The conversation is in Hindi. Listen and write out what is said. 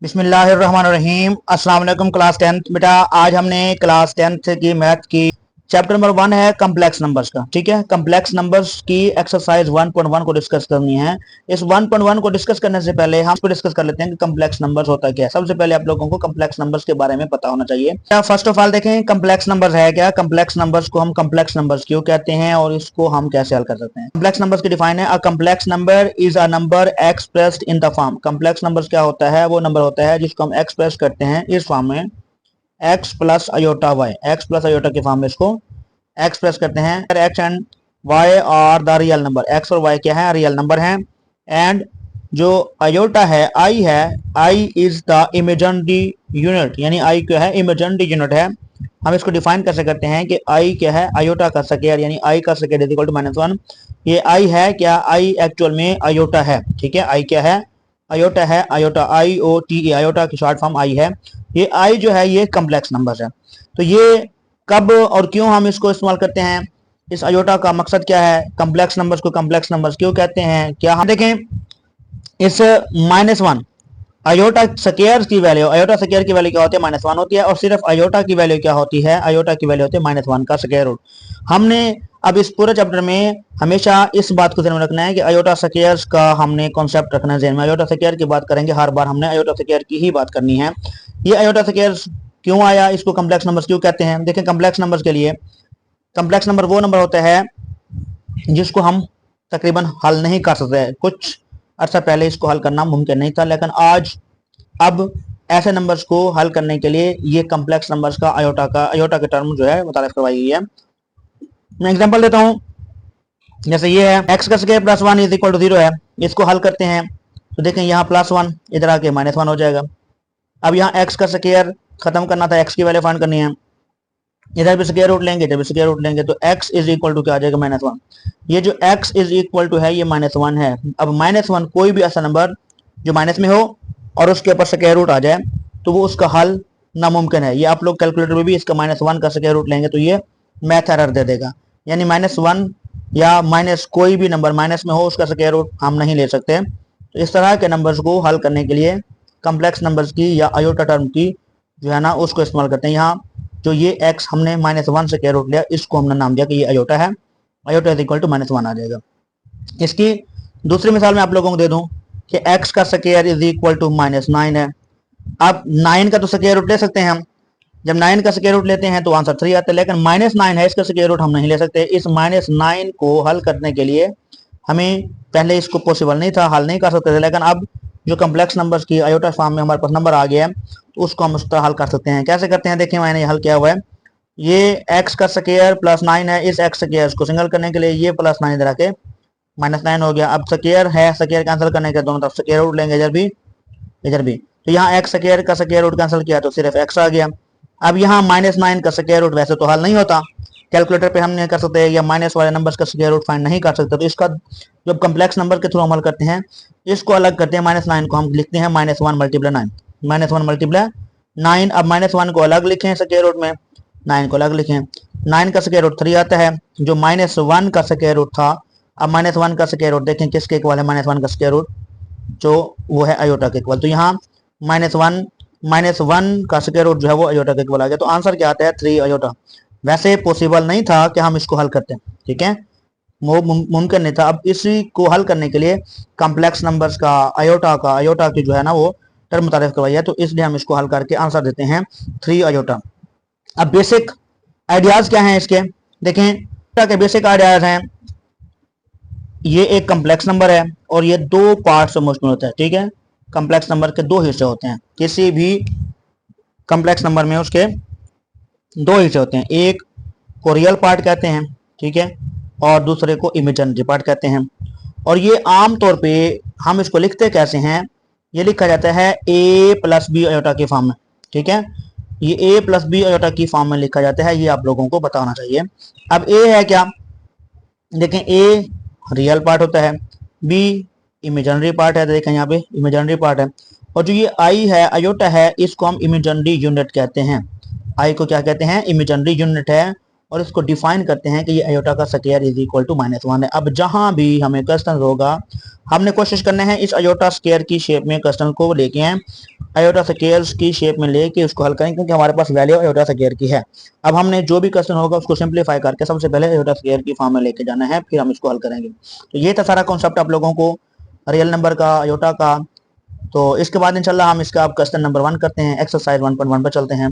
बिस्मिल्लाहिर्रहमानिर्रहीम। अस्सलाम वालेकुम क्लास 10th। बेटा आज हमने क्लास 10th की मैथ की चैप्टर नंबर 1 है कम्प्लेक्स नंबर्स का। ठीक है, कम्प्लेक्स नंबर्स की एक्सरसाइज 1.1 को डिस्कस करनी है। इस 1.1 को डिस्कस करने से पहले हम इसको डिस्कस कर लेते हैं कि कम्प्लेक्स नंबर्स होता क्या है। सबसे पहले आप लोगों को कम्प्लेक्स नंबर्स के बारे में पता होना चाहिए। क्या फर्स्ट ऑफ ऑल देखें कम्प्लेक्स नंबर्स है क्या। कम्प्लेक्स नंबर्स को हम कम्प्लेक्स नंबर्स क्यों कहते हैं और इसको हम कैसे हल कर सकते हैं। कम्प्लेक्स नंबर्स की डिफाइन है, अ complex number is a number expressed in the form. Complex numbers क्या होता है, वो नंबर होता है जिसको हम एक्सप्रेस करते हैं इस फॉर्म में x plus iota Y. X plus iota के फॉर्म में इसको एक्सप्रेस करते हैं। X and Y are the real number. X और वाई क्या है, रियल नंबर हैं। एंड जो अयोटा है आई है, I is the imaginary unit, यानी आई क्या है, इमेजिनरी यूनिट है। हम इसको डिफाइन कैसे करते हैं कि आई क्या है, अयोटा का स्क्वायर, यानी आई का स्क्वायर इज इक्वल टू -1। ये आई है क्या, आई एक्चुअल में अयोटा है। ठीक है, आई क्या है, अयोटा है। अयोटा IOTA, अयोटा की शॉर्ट फॉर्म आई है। ये आई जो है ये कम्प्लेक्स नंबर है। तो ये कब और क्यों हम इसको इस्तेमाल करते हैं, इस अयोटा का मकसद क्या है, कम्प्लेक्स नंबर्स को कम्प्लेक्स नंबर्स क्यों कहते हैं। क्या हम देखें इस -1 अयोटा स्क्वायर की वैल्यू, अयोटा स्क्वायर की वैल्यू क्या होती है, -1 होती है। और सिर्फ अयोटा की वैल्यू क्या होती है, अयोटा की वैल्यू होती है -1 का स्क्वायर रूट। हमने अब इस पूरे चैप्टर में हमेशा इस बात को ध्यान में रखना है कि अयोटा स्क्वायर्स का हमने कॉन्सेप्ट रखना है ध्यान में। अयोटा स्क्वायर की बात करेंगे, हर बार हमने अयोटा स्क्वायर की ही बात करनी है। ये अयोटा स्क्वायर्स क्यों आया, इसको कम्प्लेक्स नंबर्स क्यों कहते हैं। देखें कम्प्लेक्स नंबर्स के लिए, कम्प्लेक्स नंबर वो नंबर होता है जिसको हम तकरीबन हल नहीं कर सकते। कुछ अर्सा पहले इसको हल करना मुमकिन नहीं था, लेकिन आज अब ऐसे नंबर्स को हल करने के लिए ये कम्प्लेक्स नंबर्स का अयोटा के टर्म जो है मुतारिफ करवाई गई है। मैं एग्जांपल देता हूँ, जैसे ये है x का square plus 1 is equal to 0 है। इसको हल करते हैं तो देखें यहाँ +1 इधर आके -1 हो जाएगा। अब यहाँ x का स्क्वायर खत्म करना था, x की वैल्यू फाइंड करनी है, इधर भी स्क्वायर रूट लेंगे, इधर भी स्क्वायर रूट लेंगे, तो x इज इक्वल टू क्या आ जाएगा, -1। ये जो x इज इक्वल टू है ये -1 है। अब -1 कोई भी ऐसा नंबर जो माइनस में हो और उसके ऊपर स्क्वायर रूट आ जाए तो वो उसका हल नामुमकिन है। ये आप लोग कैलकुलेटर में भी इसका -1 का स्क्वायर रूट लेंगे तो ये मैथ एरर दे देगा। यानी -1 या माइनस कोई भी नंबर माइनस में हो उसका स्क्वायर रूट हम नहीं ले सकते। तो इस तरह के नंबर्स को हल करने के लिए कम्प्लेक्स नंबर्स की या अयोटा टर्म की जो है ना उसको इस्तेमाल करते हैं। यहाँ जो ये x हमने -1 से स्क्वायर रूट लिया, इसको हमने नाम दिया कि ये अयोटा है। अयोटा इज इक्वल टू -1 आ जाएगा। इसकी दूसरी मिसाल मैं आप लोगों को दे दूं कि x का स्क्वायर इज इक्वल टू -9 है। अब 9 का तो स्क्वायर रूट ले सकते हैं हम, जब 9 का स्क्वायर रूट लेते हैं तो आंसर 3 आता है, लेकिन -9 है, इसका स्क्वायर रूट हम नहीं ले सकते। इस -9 को हल करने के लिए हमें पहले इसको पॉसिबल नहीं था, हल नहीं कर सकते थे, लेकिन अब जो कम्प्लेक्स नंबर्स की अयोटा फॉर्म में हमारे पास नंबर आ गया है तो उसको हम उस तरह हल कर सकते हैं। कैसे करते हैं, देखिए मैंने हल किया हुआ है। ये x का स्क्वायर प्लस 9 है, इस x स्क्वायर को सिंगल करने के लिए ये +9 इधर आके -9 हो गया। अब स्क्वायर है, स्क्वायर कैंसिल करने के दोनों तरफ स्क्वायर रूट लेंगे, इधर भी इधर भी, तो यहाँ x स्क्वायर का स्क्वायर रूट कैंसिल किया तो सिर्फ x आ गया। अब यहाँ -9 का स्क्वायर रूट वैसे तो हल नहीं होता, कैलकुलेटर पे हम नहीं कर सकते या माइनस वाले नंबर्स का स्क्वायर रूट फाइंड नहीं कर सकते। तो इसका जब कम्प्लेक्स नंबर के थ्रू हम हल करते हैं, इसको अलग करते हैं। -9 को हम लिखते हैं -1 × 9, -1 × 9। अब -1 को अलग लिखें स्क्वायर रूट में, 9 को अलग लिखें। 9 का स्क्वायर रूट 3 आता है, जो -1 का स्क्वायर रूट था। अब -1 का स्क्वायर रूट देखें किसके इक्वल है, -1 का स्क्वायर रूट जो वो है अयोटा के इक्वल। तो यहाँ -1 का स्क्वायर रूट जो है वो अयोटा के इक्वल आ गया। तो आंसर क्या आता है, 3 अयोटा। वैसे पॉसिबल नहीं था कि हम इसको हल करते हैं, ठीक है, वो मुमकिन नहीं था। अब इसी को हल करने के लिए कम्प्लेक्स नंबर्स का अयोटा की जो है ना वो टर्म मुतारिफ करवाई है, तो इसलिए हम इसको हल करके आंसर देते हैं 3 अयोटा। अब बेसिक आइडियाज क्या हैं इसके, देखें के बेसिक आइडियाज हैं। ये एक कम्प्लेक्स नंबर है और ये 2 पार्ट से मुश्किल होता है। ठीक है, कम्प्लेक्स नंबर के 2 हिस्से होते हैं। किसी भी कम्प्लेक्स नंबर में उसके 2 हिस्से होते हैं, एक को रियल पार्ट कहते हैं, ठीक है, और दूसरे को इमेजिनरी पार्ट कहते हैं। और ये आम तौर पे हम इसको लिखते कैसे हैं, ये लिखा जाता है a + b अयोटा की फॉर्म में। ठीक है, ये a + b अयोटा की फॉर्म में लिखा जाता है, ये आप लोगों को पता होना चाहिए। अब a है क्या, देखें a रियल पार्ट होता है, b इमेजिनरी पार्ट है, देखें यहाँ पे इमेजिनरी पार्ट है। और जो ये i है, अयोटा है, इसको हम इमेजिनरी यूनिट कहते हैं। i को क्या कहते हैं, इमेजिनरी यूनिट है। और इसको डिफाइन करते हैं कि ये आयोटा का स्क्वायर इज इक्वल टू -1 है। अब जहां भी हमें क्वेश्चन होगा, हमने कोशिश करना है इस आयोटा स्क्वायर की शेप में क्वेश्चन को लेके आए, आयोटा स्क्वायर की शेप में लेके उसको हल करें, क्योंकि हमारे पास वैल्यू आयोटा स्क्वायर की है। अब हमने जो भी क्वेश्चन होगा उसको सिंप्लीफाई करके सबसे पहले आयोटा स्क्वायर की फॉर्म में लेके जाना है, फिर हम इसको हल करेंगे। तो ये था सारा कॉन्सेप्ट आप लोगों को रियल नंबर का, आयोटा का। तो इसके बाद इंशाल्लाह हम इसका अब क्वेश्चन नंबर 1 करते हैं, एक्सरसाइज 1.1 पर चलते हैं।